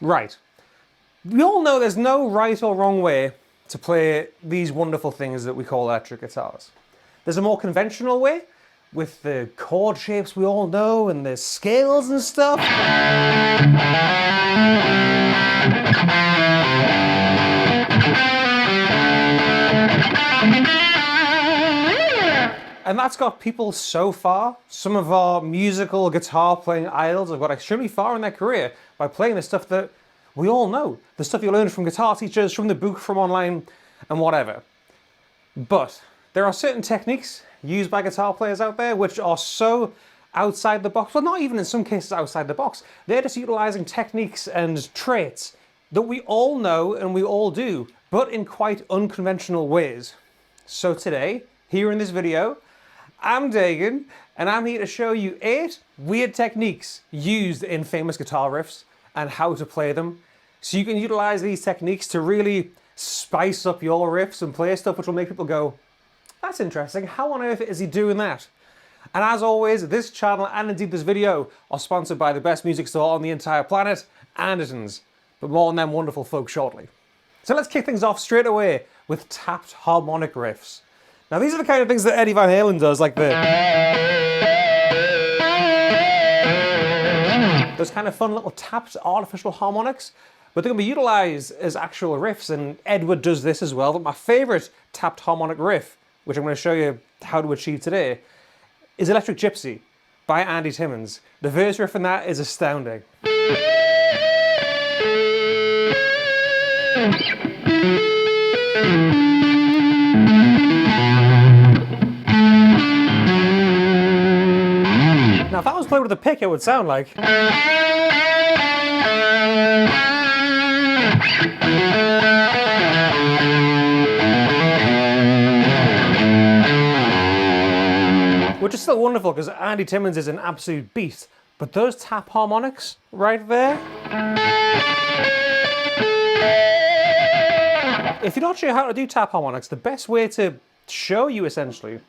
Right. We all know there's no right or wrong way to play these wonderful things that we call electric guitars. There's a more conventional way, with the chord shapes we all know and the scales and stuff. And that's got people so far. Some of our musical guitar playing idols have got extremely far in their career by playing the stuff that we all know. The stuff you learn from guitar teachers, from the book, from online, and whatever. But there are certain techniques used by guitar players out there which are so outside the box, well, not even in some cases outside the box. They're just utilizing techniques and traits that we all know and we all do, but in quite unconventional ways. So today, here in this video, I'm Dagan, and I'm here to show you 8 weird techniques used in famous guitar riffs and how to play them. So you can utilize these techniques to really spice up your riffs and play stuff which will make people go, that's interesting, how on earth is he doing that? And as always, this channel and indeed this video are sponsored by the best music store on the entire planet, Anderton's. But more on them wonderful folks shortly. So let's kick things off straight away with tapped harmonic riffs. Now these are the kind of things that Eddie Van Halen does, like those kind of fun little tapped artificial harmonics, but they're going to be utilized as actual riffs, and Edward does this as well. But my favorite tapped harmonic riff, which I'm going to show you how to achieve today, is Electric Gypsy by Andy Timmons. The verse riff in that is astounding. Now if that was played with a pick, it would sound like... Which is still wonderful because Andy Timmons is an absolute beast. But those tap harmonics right there... If you're not sure how to do tap harmonics, the best way to show you essentially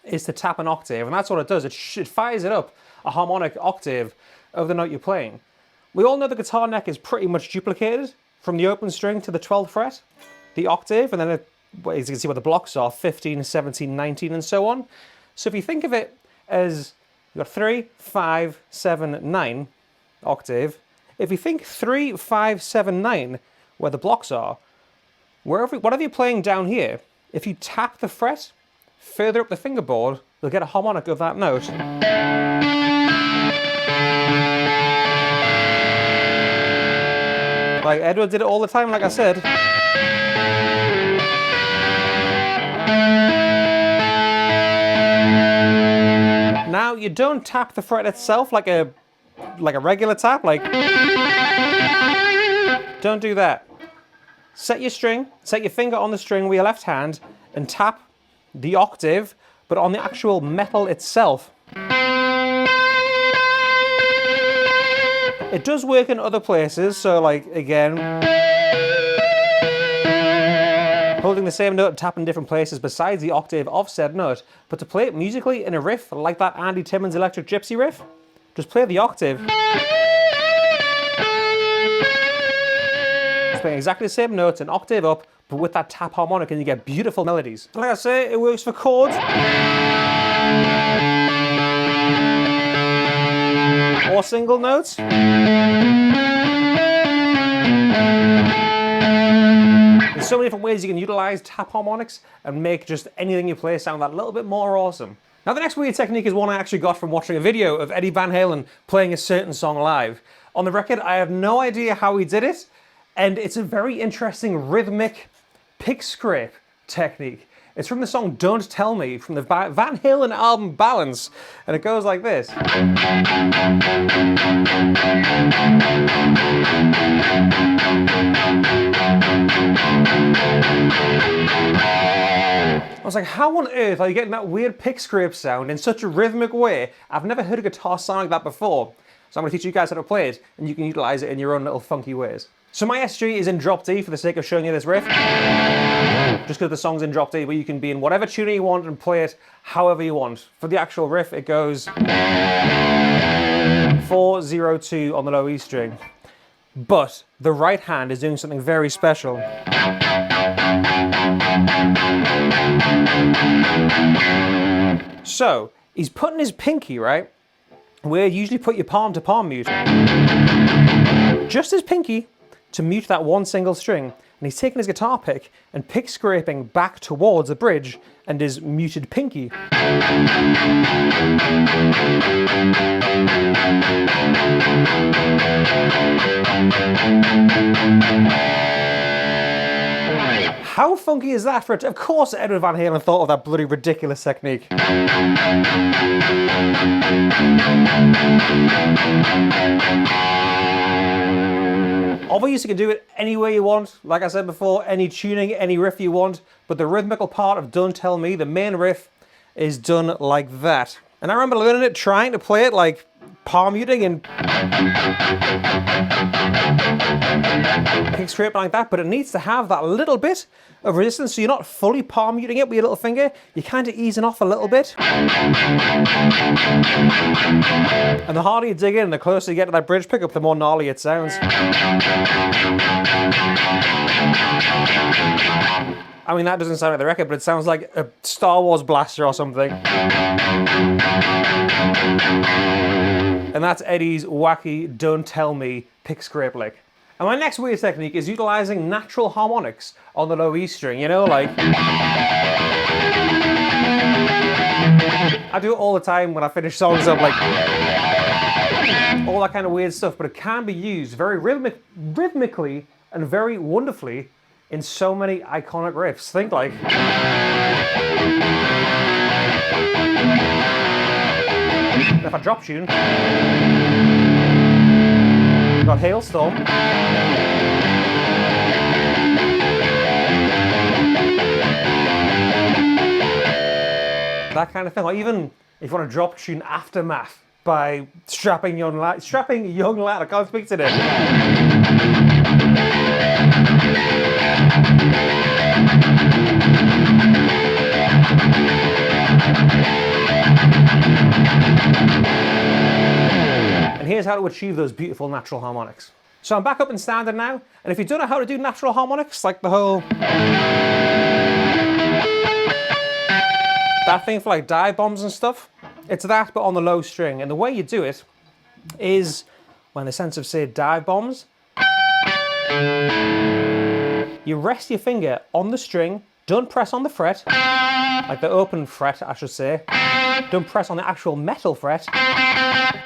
is to tap an octave, and that's what it does. It fires it up a harmonic octave of the note you're playing. We all know the guitar neck is pretty much duplicated from the open string to the 12th fret, the octave, and then as you can see where the blocks are, 15, 17, 19, and so on. So if you think of it as you've got 3, 5, 7, 9 octave, if you think 3, 5, 7, 9 where the blocks are, whatever you're playing down here, if you tap the fret further up the fingerboard, you'll get a harmonic of that note. Like Edward did it all the time, like I said. Now, you don't tap the fret itself like a regular tap, like... Don't do that. Set your finger on the string with your left hand and tap the octave, but on the actual metal itself. It does work in other places, so like, again, holding the same note and tapping different places besides the octave of said note, but to play it musically in a riff like that Andy Timmons Electric Gypsy riff, just play the octave. Just playing exactly the same notes, an octave up, but with that tap harmonic, and you get beautiful melodies. Like I say, it works for chords. Or single notes. There's so many different ways you can utilize tap harmonics and make just anything you play sound that little bit more awesome. Now the next weird technique is one I actually got from watching a video of Eddie Van Halen playing a certain song live. On the record, I have no idea how he did it, and it's a very interesting rhythmic pick scrape technique. It's from the song Don't Tell Me from the Van Halen album Balance, and it goes like this. I was like, how on earth are you getting that weird pick scrape sound in such a rhythmic way? I've never heard a guitar sound like that before. So I'm going to teach you guys how to play it, and you can utilize it in your own little funky ways. So my SG is in drop D for the sake of showing you this riff. Just because the song's in drop D, but you can be in whatever tuning you want and play it however you want. For the actual riff, it goes 4-0-2 on the low E string. but the right hand is doing something very special. So, he's putting his pinky, right, where you usually put your palm to palm mute. Just his pinky to mute that one single string. And he's taking his guitar pick and pick scraping back towards the bridge and his muted pinky. How funky is that for it? Of course Edward Van Halen thought of that bloody ridiculous technique. Obviously you can do it any way you want, like I said before, any tuning, any riff you want, but the rhythmical part of Don't Tell Me, the main riff, is done like that. And I remember learning it, trying to play it like palm muting and pick scraping like that, but it needs to have that little bit of resistance so you're not fully palm muting it with your little finger, you're kind of easing off a little bit. And the harder you dig in, the closer you get to that bridge pickup, the more gnarly it sounds. I mean, that doesn't sound like the record, but it sounds like a Star Wars blaster or something. And that's Eddie's wacky Don't Tell Me pick scrape lick. And my next weird technique is utilizing natural harmonics on the low E string, you know, like... I do it all the time when I finish songs up, like... all that kind of weird stuff, but it can be used very rhythmically and very wonderfully in so many iconic riffs. Think like... If I drop tune... Got Hailstorm. That kind of thing. Or even if you want to drop tune Aftermath by Strapping Young Lad. I can't speak today. And here's how to achieve those beautiful natural harmonics. So I'm back up in standard now, and if you don't know how to do natural harmonics, like the whole... that thing for like dive bombs and stuff, it's that but on the low string. And the way you do it is, well, in the sense of say dive bombs, you rest your finger on the string, don't press on the fret, like the open fret I should say, don't press on the actual metal fret,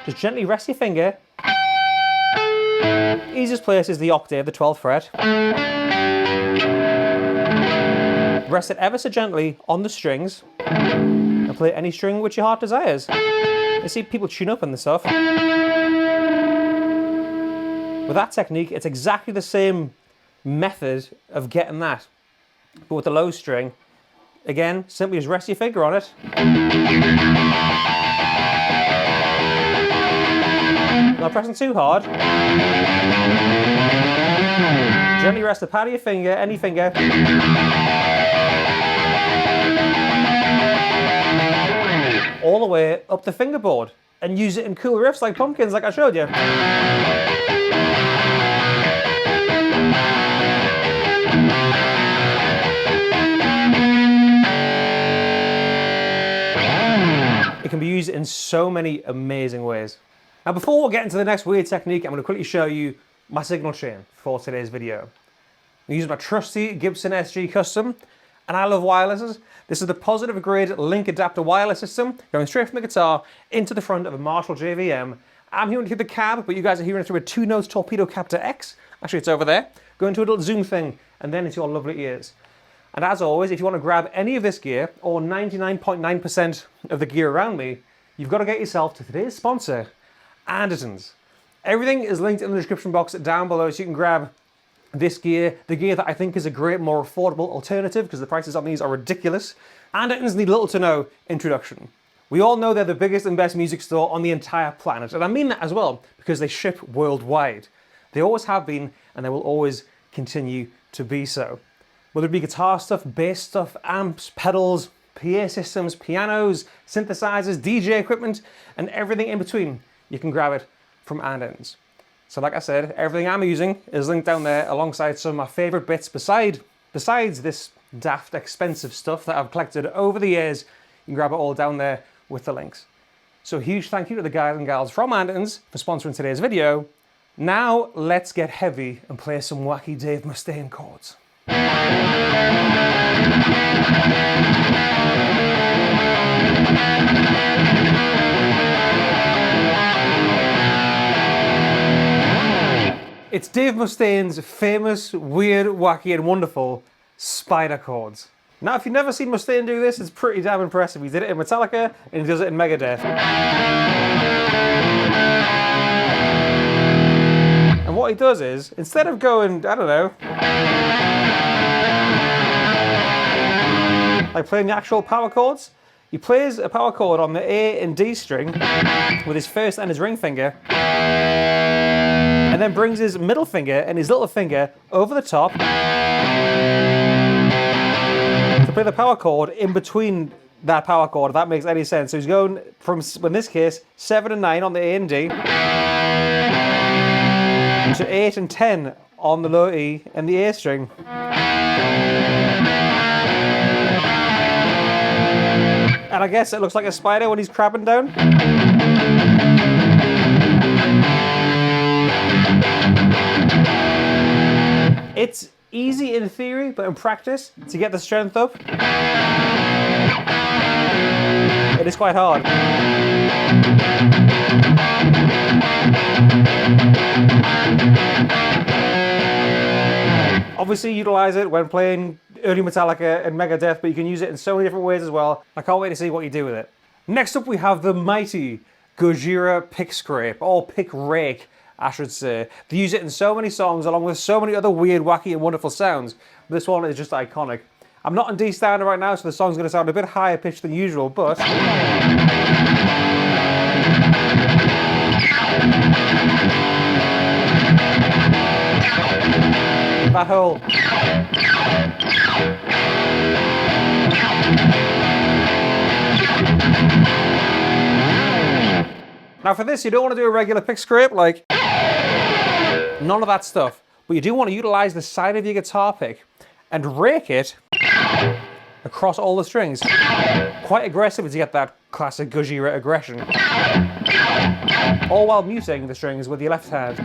just gently rest your finger. Easiest place is the octave, the 12th fret. Rest it ever so gently on the strings and play any string which your heart desires. You see people tune up on this stuff. With that technique, it's exactly the same method of getting that, but with the low string. Again, simply just rest your finger on it. Not pressing too hard. Gently rest the pad of your finger, any finger. All the way up the fingerboard. And use it in cool riffs like Pumpkins, like I showed you. It can be used in so many amazing ways. Now before we get into the next weird technique, I'm going to quickly show you my signal chain for today's video. I'm using my trusty Gibson SG Custom, and I love wirelesses. This is the positive grade link adapter wireless system, going straight from the guitar into the front of a Marshall JVM. I'm hearing it through the cab, but you guys are hearing it through a 2-nose Torpedo Captor X. Actually, it's over there. Going to a little zoom thing, and then into your lovely ears. And as always, if you want to grab any of this gear, or 99.9% of the gear around me, you've got to get yourself to today's sponsor, Andertons. Everything is linked in the description box down below, so you can grab this gear, the gear that I think is a great, more affordable alternative, because the prices on these are ridiculous. Andertons need little to no introduction. We all know they're the biggest and best music store on the entire planet, and I mean that as well, because they ship worldwide. They always have been, and they will always continue to be so. Whether it be guitar stuff, bass stuff, amps, pedals, PA systems, pianos, synthesizers, DJ equipment, and everything in between, you can grab it from Andertons. So like I said, everything I'm using is linked down there alongside some of my favourite bits besides this daft expensive stuff that I've collected over the years. You can grab it all down there with the links. So a huge thank you to the guys and gals from Andertons for sponsoring today's video. Now let's get heavy and play some wacky Dave Mustaine chords. It's Dave Mustaine's famous, weird, wacky and wonderful spider chords. Now if you've never seen Mustaine do this, it's pretty damn impressive. He did it in Metallica and he does it in Megadeth. And what he does is, instead of going, I don't know, like playing the actual power chords, he plays a power chord on the A and D string with his first and his ring finger, and then brings his middle finger and his little finger over the top to play the power chord in between that power chord, if that makes any sense. So he's going from, in this case, 7 and 9 on the A and D to 8 and 10 on the low E and the A string. And I guess it looks like a spider when he's crabbing down. It's easy in theory, but in practice, to get the strength up, it is quite hard. Obviously, utilize it when playing early Metallica and Megadeth, but you can use it in so many different ways as well. I can't wait to see what you do with it. Next up, we have the mighty Gojira pick scrape, or pick rake, I should say. They use it in so many songs, along with so many other weird, wacky, and wonderful sounds. This one is just iconic. I'm not in D standard right now, so the song's going to sound a bit higher pitched than usual, but that whole now for this, you don't want to do a regular pick scrape, like none of that stuff, but you do want to utilize the side of your guitar pick and rake it across all the strings, quite aggressively to get that classic Gojira aggression, all while muting the strings with your left hand.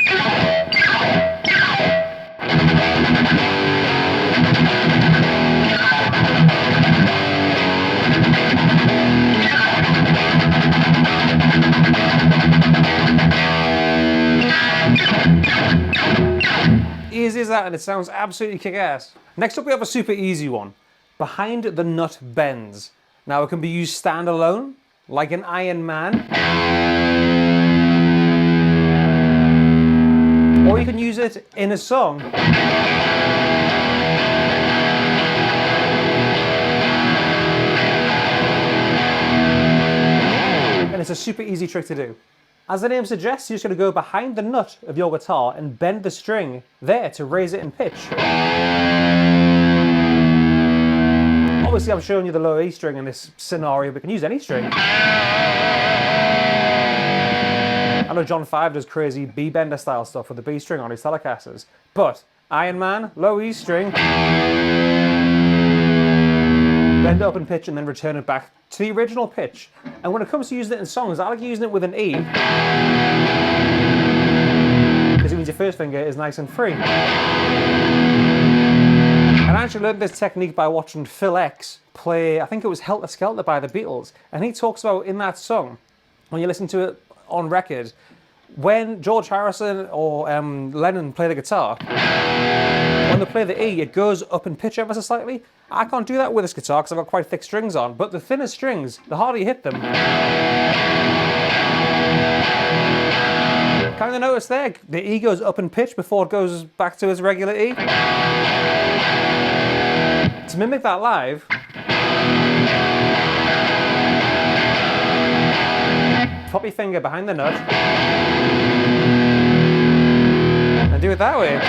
Easy as that, and it sounds absolutely kick-ass. Next up we have a super easy one. Behind the nut bends. Now it can be used standalone, like an Iron Man, or you can use it in a song. And it's a super easy trick to do. As the name suggests, you're just going to go behind the nut of your guitar and bend the string there to raise it in pitch. Obviously, I'm showing you the low E string in this scenario, but you can use any string. I know John 5 does crazy B-bender style stuff with the B string on his Telecasters, but Iron Man, low E string, bend it up in pitch and then return it back to the original pitch. And when it comes to using it in songs, I like using it with an E, because it means your first finger is nice and free. And I actually learned this technique by watching Phil X play, I think it was Helter Skelter by the Beatles, and he talks about in that song, when you listen to it on record, when George Harrison or Lennon play the guitar, when they play the E, it goes up in pitch ever so slightly. I can't do that with this guitar because I've got quite thick strings on, but the thinner strings, the harder you hit them. Kind of notice there, the E goes up in pitch before it goes back to its regular E. To mimic that live, pop your finger behind the nut and do it that way.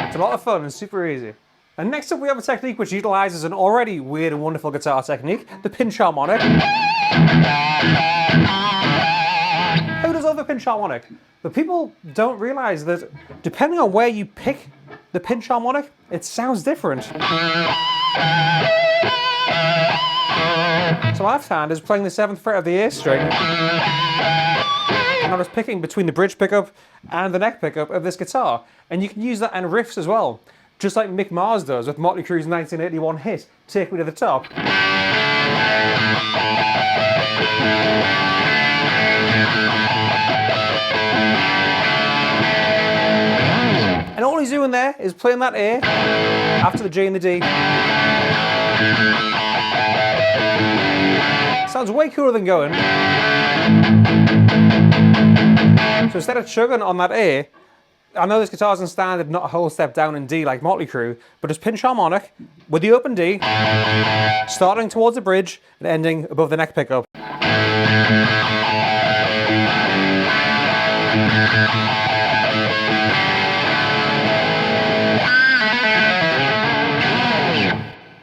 It's a lot of fun and super easy. And next up we have a technique which utilizes an already weird and wonderful guitar technique, the pinch harmonic. pinch harmonic. But people don't realize that depending on where you pick the pinch harmonic, it sounds different. So what I've found is playing the 7th fret of the A string, and I was picking between the bridge pickup and the neck pickup of this guitar. And you can use that in riffs as well, just like Mick Mars does with Motley Crue's 1981 hit, Take Me to the Top. And all he's doing there is playing that A after the G and the D. Sounds way cooler than going. So instead of chugging on that A, I know this guitar's in standard, not a whole step down in D like Motley Crue, but just pinch harmonic with the open D, starting towards the bridge and ending above the neck pickup.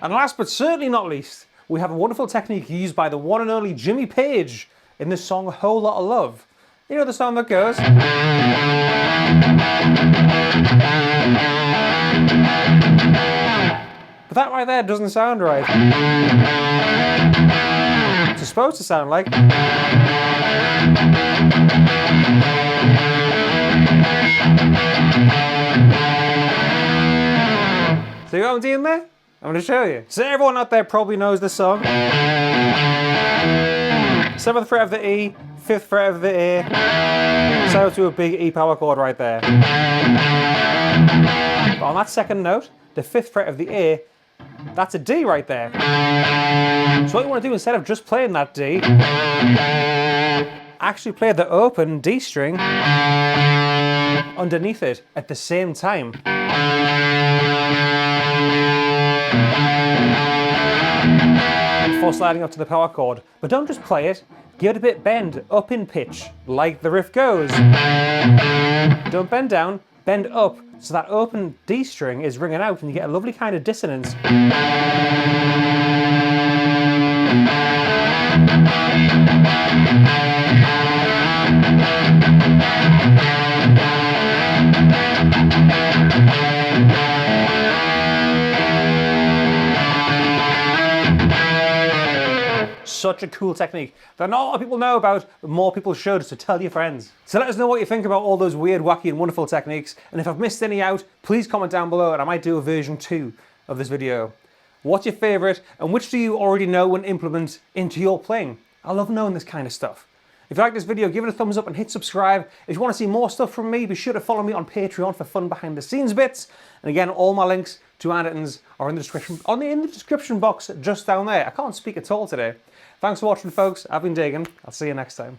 And last but certainly not least, we have a wonderful technique used by the one and only Jimmy Page in the song Whole Lotta Love. You know the song that goes... But that right there doesn't sound right. It's supposed to sound like... See what I'm doing there? I'm going to show you. So everyone out there probably knows this song. 7th fret of the E, 5th fret of the A. So to a big E power chord right there. But on that second note, the 5th fret of the A, that's a D right there. So what you want to do instead of just playing that D, actually play the open D string underneath it at the same time. Before sliding up to the power chord. But don't just play it, give it a bit bend up in pitch, like the riff goes. Don't bend down, bend up, so that open D string is ringing out and you get a lovely kind of dissonance. Such a cool technique that not a lot of people know about, but more people should, so tell your friends. So let us know what you think about all those weird, wacky and wonderful techniques, and if I've missed any out, please comment down below and I might do a version 2 of this video. What's your favourite, and which do you already know and implement into your playing? I love knowing this kind of stuff. If you like this video, give it a thumbs up and hit subscribe. If you want to see more stuff from me, be sure to follow me on Patreon for fun behind the scenes bits. And again, all my links to editings are in the description box just down there. I can't speak at all today. Thanks for watching, folks. I've been Dagan. I'll see you next time.